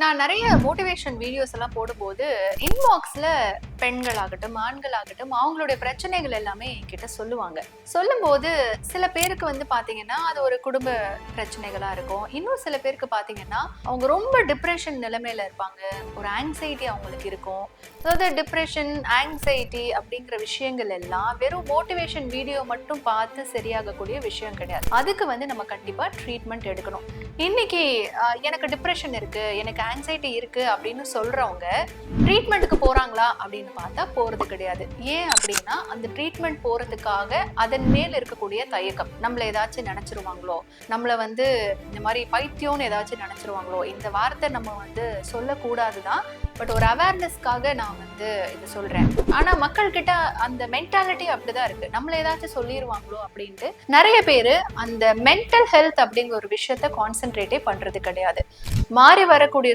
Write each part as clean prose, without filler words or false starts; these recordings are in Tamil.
நான் நெறைய மோட்டிவேஷன் வீடியோஸ் எல்லாம் போடும்போது, இன்பாக்ஸ்ல பெண்களாகட்டும், ஆண்களாகட்டும் அவங்களுடைய பிரச்சனைகள் எல்லாமே என்கிட்ட சொல்லுவாங்க. சொல்லும்போது சில பேருக்கு வந்து பாத்தீங்கன்னா, அது ஒரு குடும்ப பிரச்சனைகளா இருக்கும். இன்னும் சில பேருக்கு பாத்தீங்கன்னா, அவங்க ரொம்ப டிப்ரஷன் நிலைமையில இருப்பாங்க. ஒரு ஆங்ஸைட்டி அவங்களுக்கு இருக்கும். அதாவது டிப்ரஷன், ஆங்ஸைட்டி அப்படிங்கிற விஷயங்கள் எல்லாம் வெறும் மோட்டிவேஷன் வீடியோ மட்டும் பார்த்து சரியாகக்கூடிய விஷயம் கிடையாது. அதுக்கு வந்து நம்ம கண்டிப்பா ட்ரீட்மெண்ட் எடுக்கணும். இன்னைக்கு எனக்கு டிப்ரஷன் இருக்கு, எனக்கு ஆங்ஸைட்டி இருக்கு அப்படின்னு சொல்றவங்க ட்ரீட்மெண்ட்டுக்கு போறாங்களா அப்படின்னு பார்த்தா போறது கிடையாது. ஏன் அப்படின்னா அந்த ட்ரீட்மெண்ட் போறதுக்காக அதன் மேல் இருக்கக்கூடிய தயக்கம், நம்மள ஏதாச்சும் நினைச்சிருவாங்களோ, நம்மள வந்து இந்த மாதிரி பைத்தியம்னு ஏதாச்சும் நினைச்சிருவாங்களோ, இந்த வார்த்தை நம்ம வந்து சொல்லக்கூடாதுதான். பட் ஒரு அவேர்னஸ்க்காக நான் வந்து இது சொல்றேன். ஆனா மக்கள் கிட்ட அந்த மென்டாலிட்டி அப்படிதான் இருக்கு. நம்மள ஏதாச்சும் சொல்லிடுவாங்களோ அப்படின்ட்டு நிறைய பேரு அந்த மென்டல் ஹெல்த் அப்படிங்கிற ஒரு விஷயத்த கான்சென்ட்ரேட்டே பண்றது கிடையாது. மாறி வரக்கூடிய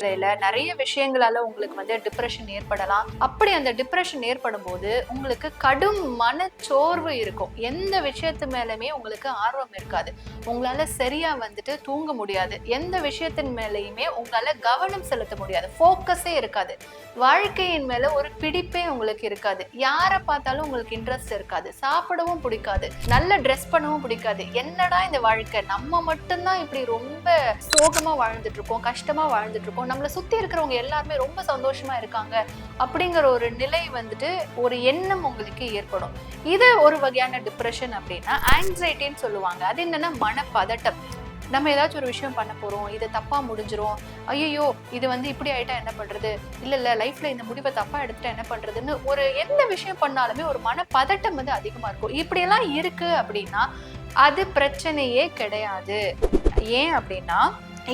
நிறைய விஷயங்களால உங்களுக்கு வந்து டிப்ரெஷன் ஏற்படலாம். அப்படி அந்த டிப்ரெஷன் ஏற்படும் போது உங்களுக்கு கடும் மனச்சோர்வு இருக்கும். எந்த விஷயத்து மேலுமே உங்களுக்கு ஆர்வம் இருக்காது. உங்களால சரியா வந்துட்டு தூங்க முடியாது. எந்த விஷயத்தின் மேலேயுமே உங்களால கவனம் செலுத்த முடியாது. ஃபோக்கஸே இருக்காது. வாழ்க்கையின் மேல ஒரு பிடிப்பே உங்களுக்கு இருக்காது. யாரை பார்த்தாலும் உங்களுக்கு இன்ட்ரெஸ்ட் இருக்காது. சாப்பிடவும் பிடிக்காது. நல்ல ட்ரெஸ் பண்ணவும் பிடிக்காது. என்னடா இந்த வாழ்க்கை, நம்ம மட்டும்தான் இப்படி ரொம்ப சோகமா வாழ்ந்துட்டு இருக்கோம், கஷ்டமா வாழ்ந்துட்டு இருக்கோம், நம்மளை சுத்தி இருக்கிறவங்க எல்லாருமே ரொம்ப சந்தோஷமா இருக்காங்க அப்படிங்கிற ஒரு நிலை வந்துட்டு ஒரு எண்ணம் உங்களுக்கு ஏற்படும். இது ஒரு வகையான டிப்ரெஷன். அப்படின்னா ஆங்ஸைட்டின்னு சொல்லுவாங்க. அது என்னன்னா மனப்பதட்டம். நம்ம ஏதாச்சும் ஒரு விஷயம் பண்ண போறோம், இது தப்பா முடிஞ்சிரும், ஐயோ இது வந்து இப்படி ஆயிட்டா என்ன பண்றது, இல்ல லைஃப்ல இந்த முடிவை தப்பா எடுத்துட்டா என்ன பண்றதுன்னு ஒரு எந்த விஷயம் பண்ணாலுமே ஒரு மனப்பதட்டம் வந்து அதிகமா இருக்கும். இப்படி எல்லாம் இருக்கு அப்படின்னா அது பிரச்சனையே கிடையாது. ஏன் அப்படின்னா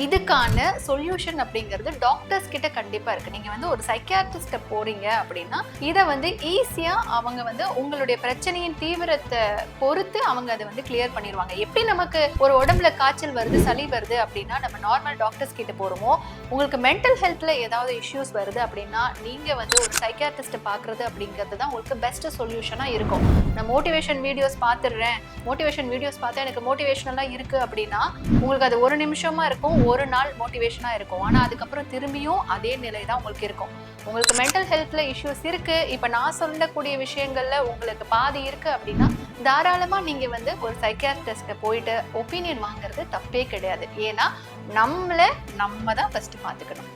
இதுக்கான சொல்யூஷன் அப்படிங்கிறது டாக்டர்ஸ் கிட்ட கண்டிப்பா இருக்கு. நீங்க வந்து ஒரு சைக்கியாட்ரிஸ்ட போறீங்க அப்படின்னா இதை வந்து ஈஸியா அவங்க வந்து உங்களுடைய பிரச்சனையின் தீவிரத்தை பொறுத்து அவங்க அதை வந்து கிளியர் பண்ணிடுவாங்க. எப்படி நமக்கு ஒரு உடம்புல காய்ச்சல் வருது, சளி வருது அப்படின்னா நம்ம நார்மல் டாக்டர்ஸ் கிட்ட போறோமோ, உங்களுக்கு மென்டல் ஹெல்த்ல ஏதாவது இஷ்யூஸ் வருது அப்படின்னா நீங்க வந்து ஒரு சைக்கியாட்ரிஸ்ட பாக்குறது அப்படிங்கிறது தான் உங்களுக்கு பெஸ்ட் சொல்யூஷனா இருக்கும். நான் மோட்டிவேஷன் வீடியோஸ் பார்த்துடுறேன், மோட்டிவேஷன் வீடியோஸ் பார்த்தா எனக்கு மோட்டிவேஷனலா இருக்கு அப்படின்னா உங்களுக்கு அது ஒரு நிமிஷமா இருக்கும், ஒரு நாள் மோட்டிவேஷனா இருக்கும். ஆனா அதுக்கப்புறம் திரும்பியும் அதே நிலை தான் உங்களுக்கு இருக்கும். உங்களுக்கு மென்டல் ஹெல்த்ல இஷ்யூஸ் இருக்கு, இப்ப நான் சொல்லக்கூடிய விஷயங்கள்ல உங்களுக்கு பாதி இருக்கு அப்படின்னா தாராளமா நீங்க வந்து ஒரு சைக்கியாட்ரிஸ்ட போயிட்டு ஒப்பீனியன் வாங்குறது தப்பே கிடையாது. ஏன்னா நம்ம தான் ஃபர்ஸ்ட் பாத்துக்கணும்.